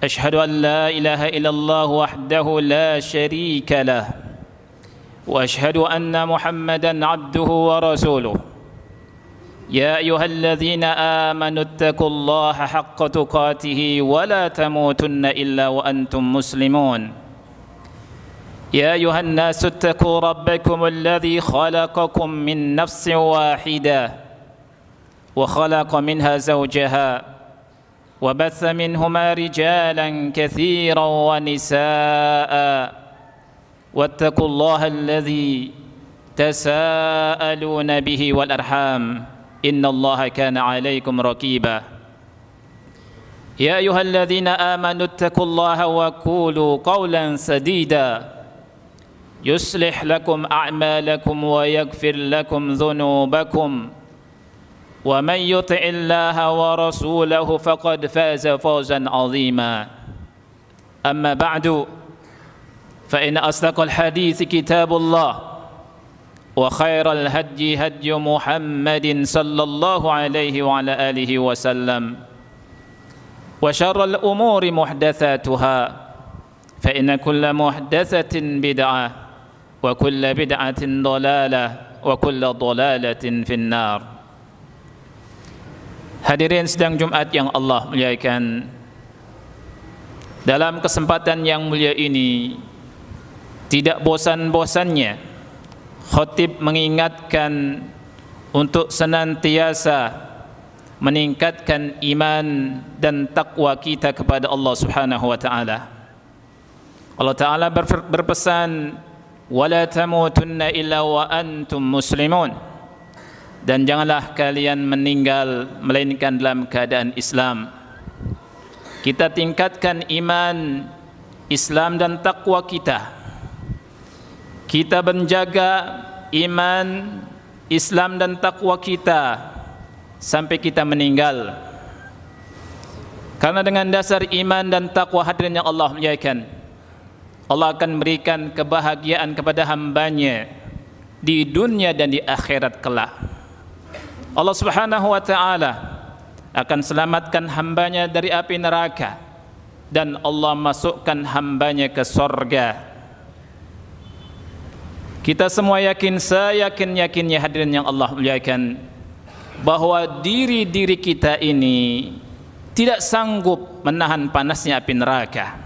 أشهد أن لا إله إلا الله وحده لا شريك له وأشهد أن محمدا عبده ورسوله يا أيها الذين آمنوا اتقوا الله حق تقاته ولا تموتن إلا وأنتم مسلمون يا أيها الناس اتقوا ربكم الذي خلقكم من نفس واحدة وخلق منها زوجها وبث منهما رجالا كثيرا ونساء واتقوا الله الذي تساءلون به والأرحام إن الله كان عليكم رقيبا يا أيها الذين آمنوا اتقوا الله وقولوا قولا سديدا يصلح لكم أعمالكم ويغفر لكم ذنوبكم ومن يطع الله ورسوله فقد فاز فوزا عظيما أما بعد فإن أصدق الحديث كتاب الله وخير الهدي هدي محمد صلى الله عليه وعلى آله وسلم وشر الأمور محدثاتها فإن كل محدثة بدعة وكل بدعة ضلالة وكل ضلالة في النار. Hadirin sidang Jumat yang Allah muliakan, dalam kesempatan yang mulia ini tidak bosan-bosannya khatib mengingatkan untuk senantiasa meningkatkan iman dan takwa kita kepada Allah Subhanahu wa taala. Allah taala berpesan, wala tamutunna illa wa antum muslimun, dan janganlah kalian meninggal melainkan dalam keadaan Islam. Kita tingkatkan iman, Islam dan takwa kita. Kita menjaga iman, Islam dan takwa kita sampai kita meninggal. Karena dengan dasar iman dan takwa, hadirin yang Allah muliakan, Allah akan memberikan kebahagiaan kepada hambanya di dunia dan di akhirat kelak. Allah Subhanahu wa taala akan selamatkan hambanya dari api neraka, dan Allah masukkan hambanya ke sorga. Kita semua yakin, seyakin-yakinnya hadirin yang Allah muliakan, bahwa diri-diri kita ini tidak sanggup menahan panasnya api neraka.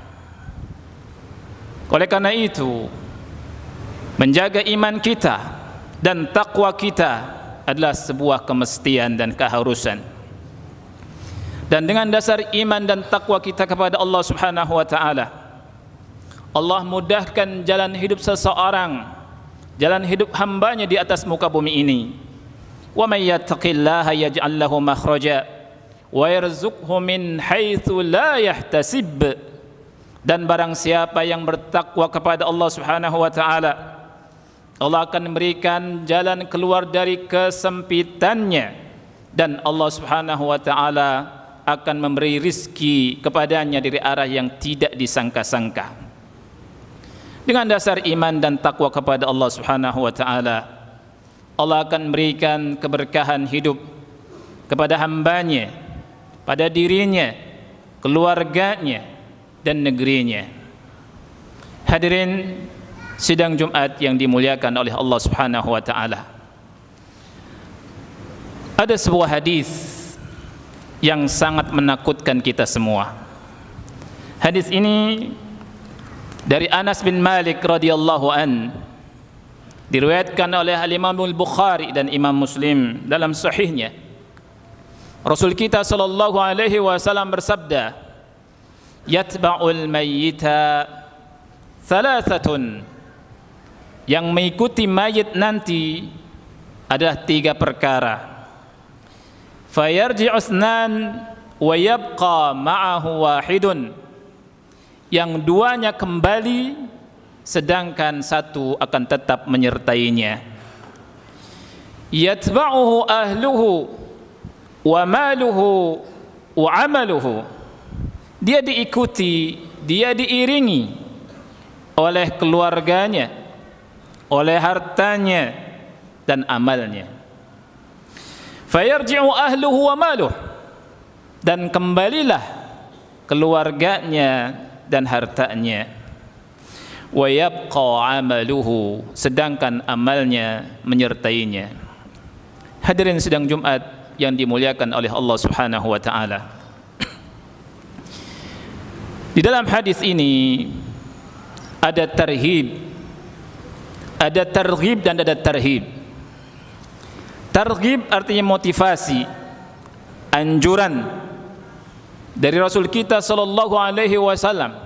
Oleh karena itu, menjaga iman kita dan takwa kita adalah sebuah kemestian dan keharusan. Dan dengan dasar iman dan takwa kita kepada Allah Subhanahu wa taala, Allah mudahkan jalan hidup seseorang, jalan hidup hambanya di atas muka bumi ini. Wa may yattaqillaha yaj'al lahu makhraja wa yarzuqhu min haitsu la yahtasib. Dan barang siapa yang bertakwa kepada Allah Subhanahu wa taala, Allah akan memberikan jalan keluar dari kesempitannya, dan Allah Subhanahu wa taala akan memberi rizki kepadanya dari arah yang tidak disangka-sangka. Dengan dasar iman dan takwa kepada Allah Subhanahu wa taala, Allah akan memberikan keberkahan hidup kepada hambanya, pada dirinya, keluarganya, dan negerinya. Hadirin sidang Jumat yang dimuliakan oleh Allah Subhanahu wa taala, ada sebuah hadis yang sangat menakutkan kita semua. Hadis ini dari Anas bin Malik radhiyallahu an, diriwayatkan oleh Imam Al-Bukhari dan Imam Muslim dalam sahihnya. Rasul kita sallallahu alaihi wasallam bersabda, yatba'ul mayyita thalathatun, yang mengikuti mayit nanti adalah 3 perkara. Fayarji'u itsnan wa yabqa ma'ahu wahidun, yang 2-nya kembali sedangkan 1 akan tetap menyertainya. Yatba'uhu ahluhu wa maluhu wa amaluhu, dia diikuti, dia diiringi oleh keluarganya, oleh hartanya dan amalnya. Fayarji'u ahluhu wa maluh, dan kembalilah keluarganya dan hartanya. Wa yabqa amaluhu, sedangkan amalnya menyertainya. Hadirin sidang Jumat yang dimuliakan oleh Allah Subhanahu wa taala. Di dalam hadis ini ada tarhib, ada targhib dan ada tarhib. Targhib artinya motivasi, anjuran dari Rasul kita sallallahu alaihi wasallam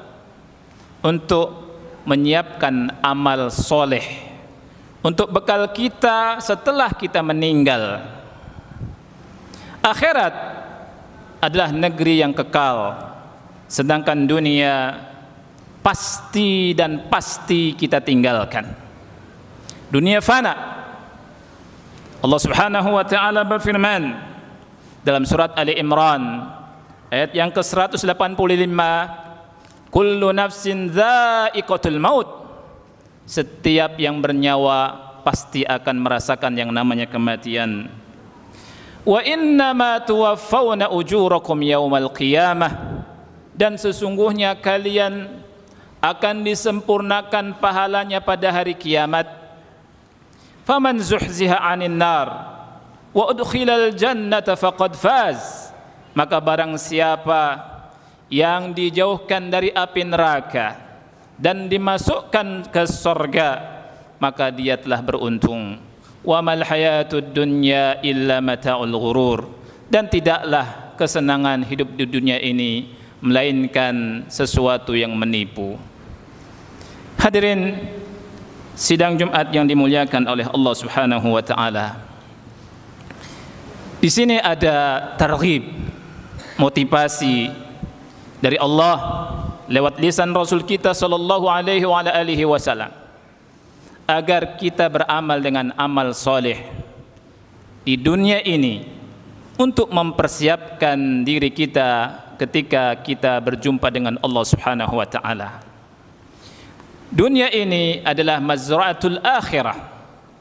untuk menyiapkan amal soleh untuk bekal kita setelah kita meninggal. Akhirat adalah negeri yang kekal, sedangkan dunia pasti dan pasti kita tinggalkan. Dunia fana. Allah Subhanahu wa taala berfirman dalam surat Ali Imran ayat yang ke-185, kullu nafsin dha'iqatul maut, setiap yang bernyawa pasti akan merasakan yang namanya kematian. Wa innama tuwaffawna ujurakum yaumal qiyamah, dan sesungguhnya kalian akan disempurnakan pahalanya pada hari kiamat. Faman zuhziha 'anil nar wa udkhilal jannata faqad faz, maka barang siapa yang dijauhkan dari api neraka dan dimasukkan ke surga, maka dia telah beruntung. Wa mal hayatud dunya illa mata'ul ghurur, dan tidaklah kesenangan hidup di dunia ini melainkan sesuatu yang menipu. Hadirin sidang Jumat yang dimuliakan oleh Allah Subhanahu wa taala. Di sini ada targhib, motivasi dari Allah lewat lisan Rasul kita sallallahu alaihi wasallam agar kita beramal dengan amal soleh di dunia ini untuk mempersiapkan diri kita ketika kita berjumpa dengan Allah Subhanahu wa taala. Dunia ini adalah mazra'atul akhirah,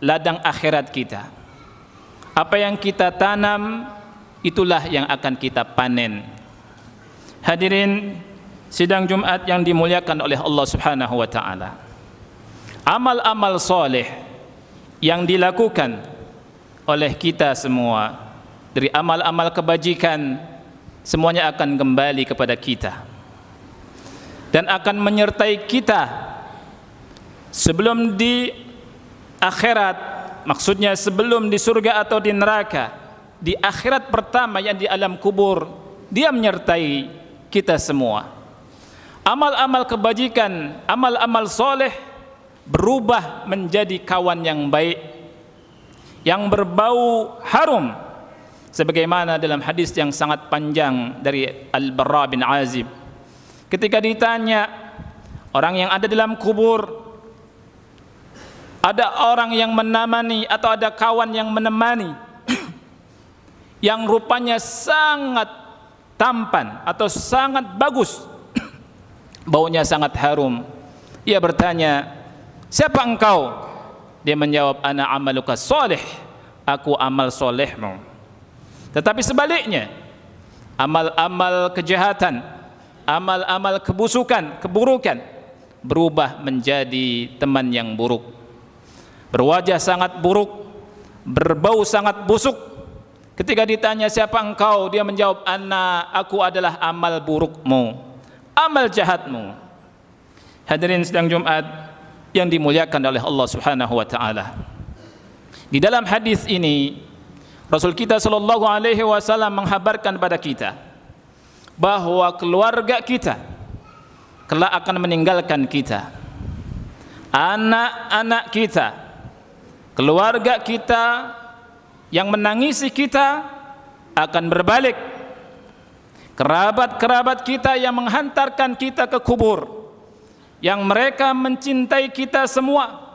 ladang akhirat kita. Apa yang kita tanam itulah yang akan kita panen. Hadirin sidang Jumat yang dimuliakan oleh Allah Subhanahu wa taala. Amal-amal soleh yang dilakukan oleh kita semua dari amal-amal kebajikan semuanya akan kembali kepada kita dan akan menyertai kita sebelum di akhirat, maksudnya sebelum di surga atau di neraka. Di akhirat pertama yang di alam kubur, dia menyertai kita semua. Amal-amal kebajikan, amal-amal soleh berubah menjadi kawan yang baik, yang berbau harum, sebagaimana dalam hadis yang sangat panjang dari Al-Barra bin Azib, ketika ditanya orang yang ada dalam kubur, ada orang yang menemani atau ada kawan yang menemani yang rupanya sangat tampan atau sangat bagus, baunya sangat harum. Ia bertanya, siapa engkau? Dia menjawab, ana amaluka soleh, aku amal solehmu. Tetapi sebaliknya, amal-amal kejahatan, amal-amal keburukan berubah menjadi teman yang buruk, berwajah sangat buruk, berbau sangat busuk. Ketika ditanya siapa engkau, dia menjawab, aku adalah amal burukmu, amal jahatmu. Hadirin sidang Jumat yang dimuliakan oleh Allah Subhanahu wa taala. Di dalam hadis ini Rasul kita sallallahu alaihi wasallam menghabarkan pada kita bahwa keluarga kita kelak akan meninggalkan kita. Anak-anak kita, keluarga kita yang menangisi kita akan berbalik. Kerabat-kerabat kita yang menghantarkan kita ke kubur, yang mereka mencintai kita semua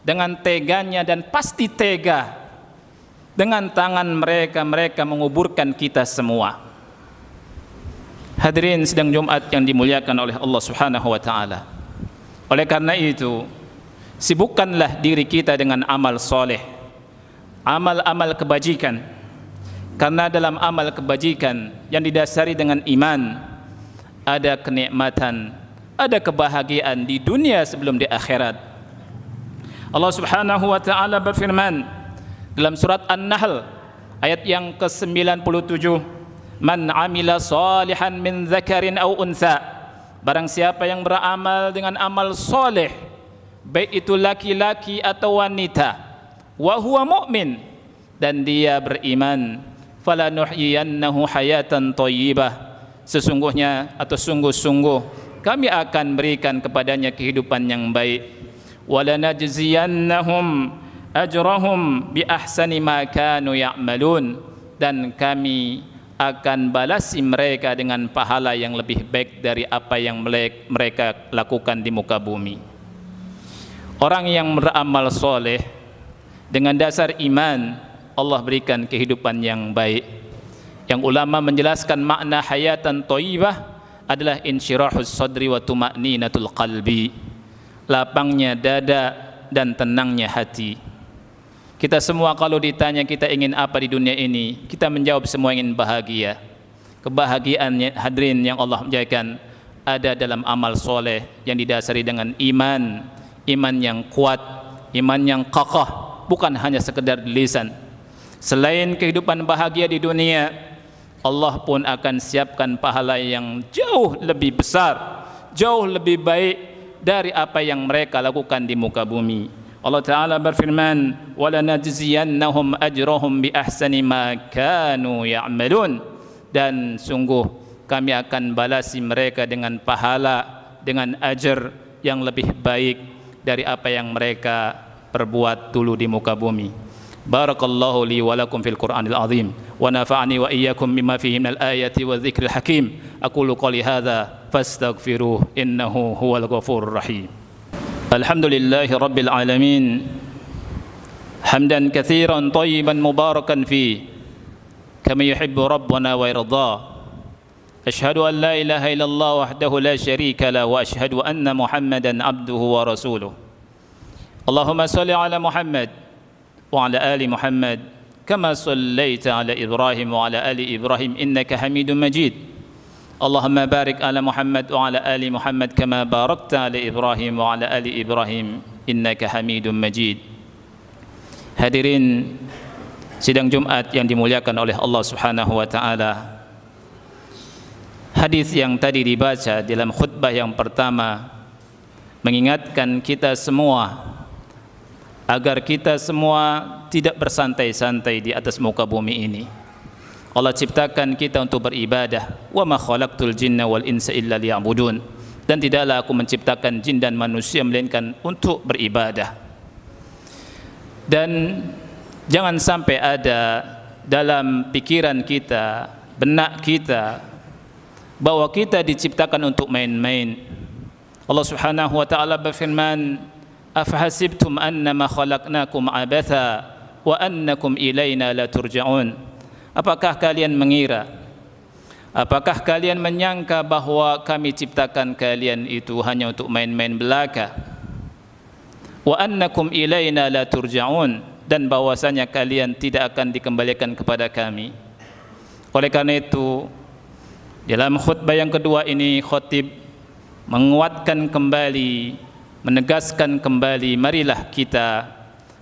dengan teganya dan pasti tega, dengan tangan mereka menguburkan kita semua. Hadirin sidang Jumat yang dimuliakan oleh Allah Subhanahu wa taala. Oleh karena itu, sibukkanlah diri kita dengan amal soleh, amal-amal kebajikan. Karena dalam amal kebajikan yang didasari dengan iman, ada kenikmatan, ada kebahagiaan di dunia sebelum di akhirat. Allah Subhanahu wa taala berfirman dalam surat An-Nahl ayat yang ke-97, "Man 'amila shalihan min dzakarin aw untha." Barang siapa yang beramal dengan amal soleh, baik itu laki-laki atau wanita, wa huwa mu'min, dan dia beriman, falanuhyiyannahu hayatan thayyibah. Sesungguhnya atau sungguh-sungguh kami akan berikan kepadanya kehidupan yang baik. Walanajziyannahum ajrahum bi ahsani ma kanu ya'malun, dan kami akan balasi mereka dengan pahala yang lebih baik dari apa yang mereka lakukan di muka bumi. Orang yang beramal soleh dengan dasar iman, Allah berikan kehidupan yang baik. Yang ulama menjelaskan makna hayatan thayyibah adalah insyirahus sadri wa tuma'ninatul qalbi, lapangnya dada dan tenangnya hati. Kita semua kalau ditanya kita ingin apa di dunia ini, kita menjawab semua ingin bahagia. Kebahagiaan hadirin yang Allah menjadikan ada dalam amal soleh yang didasari dengan iman, iman yang kuat, iman yang kokoh, bukan hanya sekedar di lisan. Selain kehidupan bahagia di dunia, Allah pun akan siapkan pahala yang jauh lebih besar, jauh lebih baik dari apa yang mereka lakukan di muka bumi. Allah Ta'ala berfirman, walanajziyannahum ajrahum bi ahsani ma kanu ya'malun, dan sungguh kami akan balasi mereka dengan pahala, dengan ajar yang lebih baik dari apa yang mereka perbuat dulu di muka bumi. Barakallahu li wa lakum fil Qur'anil azim wa nafa'ani wa iyyakum mimma fihi minal ayati wa dzikril hakim. Aqulu qali hadza fastaghfiruh innahu huwal ghafurur rahim. Alhamdulillahi rabbil alamin, hamdan katsiran thayyiban mubarakan fi kama yuhibbu rabbuna wa yarda. Ashhadu an la ilaha illallah wahdahu la syarika la wa ashhadu anna Muhammadan abduhu wa rasuluh. Allahumma salli ala Muhammad wa ala ali Muhammad kama sallaita ala Ibrahim wa ala ali Ibrahim innaka Hamidum Majid. Allahumma barik ala Muhammad wa ala ali Muhammad kama barakta ala Ibrahim wa ala ali Ibrahim innaka Hamidum Majid. Hadirin sidang Jumat yang dimuliakan oleh Allah Subhanahu wa taala. Hadis yang tadi dibaca dalam khutbah yang pertama mengingatkan kita semua agar kita semua tidak bersantai-santai di atas muka bumi ini. Allah ciptakan kita untuk beribadah. Wa ma khalaqtul jinna wal insa illa liya'budun. Dan tidaklah aku menciptakan jin dan manusia melainkan untuk beribadah. Dan jangan sampai ada dalam pikiran kita, benak kita, bahwa kita diciptakan untuk main-main. Allah Subhanahu wa taala berfirman, "Afahasibtum annama khalaqnakum abatha wa annakum ilaina la turja'un." Apakah kalian mengira, apakah kalian menyangka bahwa kami ciptakan kalian itu hanya untuk main-main belaka? Wa annakum ilaina la turja'un, dan bahwasanya kalian tidak akan dikembalikan kepada kami. Oleh karena itu, dalam khutbah yang kedua ini khatib menguatkan kembali, menegaskan kembali, marilah kita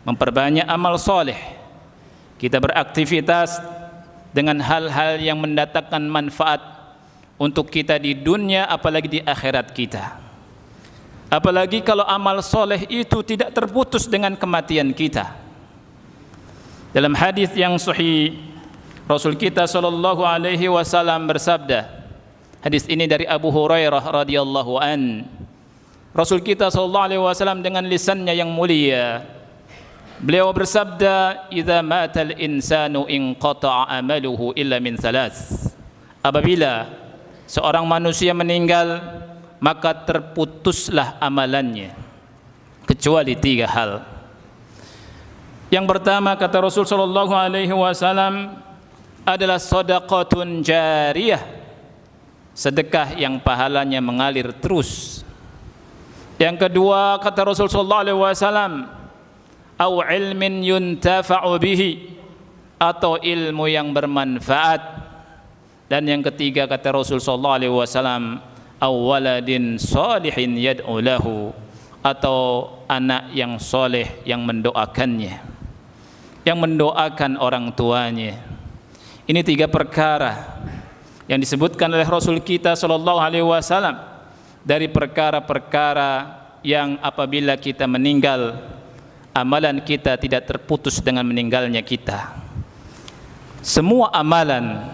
memperbanyak amal soleh, kita beraktivitas dengan hal-hal yang mendatangkan manfaat untuk kita di dunia apalagi di akhirat kita. Apalagi kalau amal soleh itu tidak terputus dengan kematian kita. Dalam hadis yang sahih, Rasul kita sallallahu alaihi wasallam bersabda, hadis ini dari Abu Hurairah radhiyallahu an. Rasul kita sallallahu alaihi wasallam dengan lisannya yang mulia, beliau bersabda, "Idza matal insanu inqata'a amaluhu illa min thalath." Apabila seorang manusia meninggal, maka terputuslah amalannya kecuali 3 hal. Yang pertama, kata Rasul sallallahu alaihi wasallam, adalah shadaqatun jariyah, sedekah yang pahalanya mengalir terus. Yang kedua, kata Rasul sallallahu alaihi wasallam, au ilmin yuntafa'u bihi, atau ilmu yang bermanfaat. Dan yang ketiga, kata Rasul sallallahu alaihi wasallam, aw waladin shalihin yad'u lahu, atau anak yang soleh yang mendoakannya, yang mendoakan orang tuanya. Ini 3 perkara yang disebutkan oleh Rasul kita sallallahu alaihi wasallam dari perkara-perkara yang apabila kita meninggal, amalan kita tidak terputus dengan meninggalnya kita. Semua amalan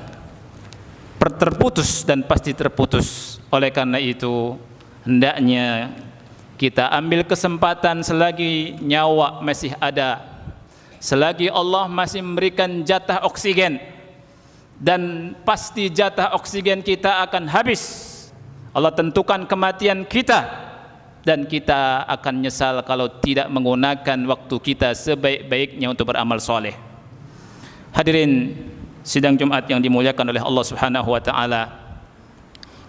terputus dan pasti terputus. Oleh karena itu, hendaknya kita ambil kesempatan selagi nyawa masih ada, selagi Allah masih memberikan jatah oksigen, dan pasti jatah oksigen kita akan habis. Allah tentukan kematian kita, dan kita akan nyesal kalau tidak menggunakan waktu kita sebaik-baiknya untuk beramal soleh. Hadirin sidang Jumat yang dimuliakan oleh Allah Subhanahu wa taala,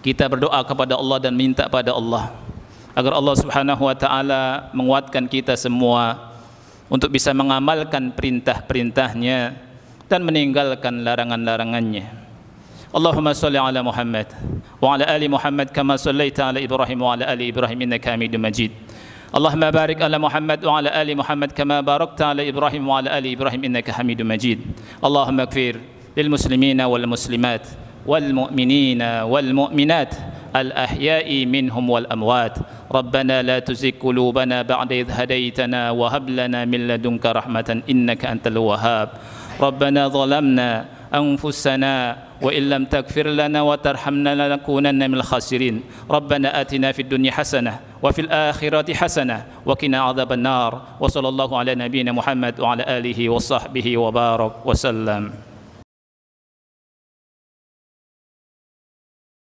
kita berdoa kepada Allah dan minta pada Allah agar Allah Subhanahu wa taala menguatkan kita semua untuk bisa mengamalkan perintah-perintahnya dan meninggalkan larangan-larangannya. Allahumma salli ala Muhammad wa ala ali Muhammad kama sallaita ala Ibrahim wa ala ali Ibrahim innaka Hamidum Majid. Allahumma barik ala Muhammad wa ala ali Muhammad kama barakta ala Ibrahim wa ala ali Ibrahim innaka Hamidum Majid. Allahumma ighfir lil muslimina wal muslimat wal mu'minina wal mu'minat al ahya'i minhum wal amwat. Rabbana la tuzigh qulubana ba'da idh hadaytana wa hab lana min ladunka rahmatan innaka antal wahhab. Rabbana zalamna أنفسنا وإن لم تغفر لنا وترحمنا لنكونن من الخاسرين. ربنا آتنا في الدنيا حسنة وفي الآخرة حسنة وقنا عذاب النار. وصلى الله على نبينا محمد وعلى آله وصحبه وبارك وسلم.